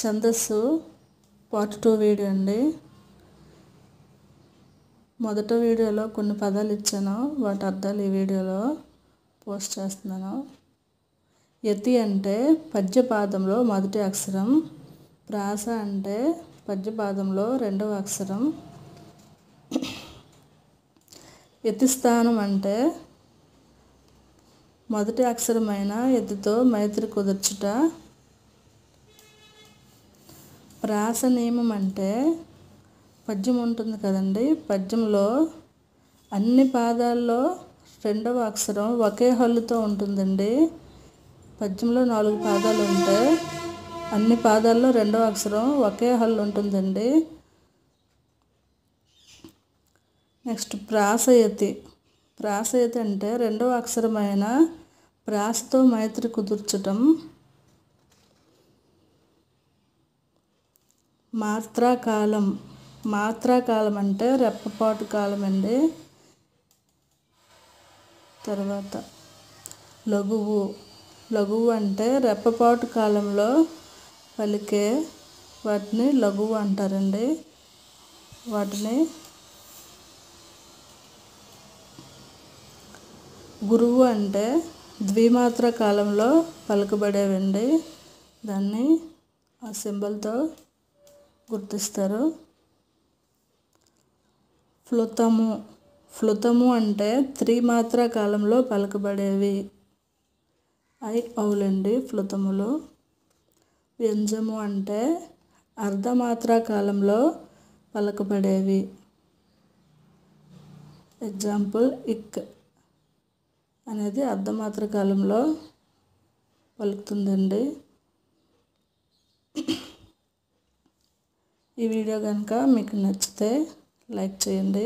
ఛందస్సు part 2 video అండి. మొదటి వీడియోలో కొన్ని పదాలు ఇచ్చాను, వాటి అర్థాలు ఈ వీడియోలో పోస్ట్ చేస్తున్నాను. యతి అంటే పద్యపాదంలో మొదటి అక్షరం, ప్రాస అంటే పద్యపాదంలో రెండవ అక్షరం. యతిస్థానం అంటే మొదటి అక్షరమైన యతితో మైత్రి కుదుర్చుట. ప్రాస నియమం అంటే పద్యం ఉంటుంది కదండి, పద్యంలో అన్ని పాదాల్లో రెండవ అక్షరం ఒకే హల్లుతో ఉంటుందండి. పద్యంలో 4 పాదాలు ఉంటే అన్ని పాదాల్లో రెండవ అక్షరం ఒకే హల్లు ఉంటుందండి. నెక్స్ట్ ప్రాసయతి. ప్రాసయతి అంటే రెండవ అక్షరమైన ప్రాసతో మైత్రి కుదుర్చటం. మాత్రాకాలం. మాత్రాకాలం అంటే రెప్పపాటు కాలం అండి. తర్వాత లఘువు. లఘువు అంటే రెప్పపాటు కాలంలో పలికే వాటిని లఘువు అంటారండి. వాటిని గురువు అంటే ద్విమాత్ర కాలంలో పలకబడేవండి. దాన్ని ఆ సింబల్తో గుర్తిస్తారు. ఫ్లుతము. ఫ్లుతము అంటే త్రిమాత్ర కాలంలో పలకబడేవి. అవులండి ఫ్లుతములు. వ్యంజము అంటే అర్ధమాత్ర కాలంలో పలకబడేవి. ఎగ్జాంపుల్ ఇక్ అనేది అర్ధమాత్ర కాలంలో పలుకుతుందండి. ఈ వీడియో కనుక మీకు నచ్చితే లైక్ చేయండి.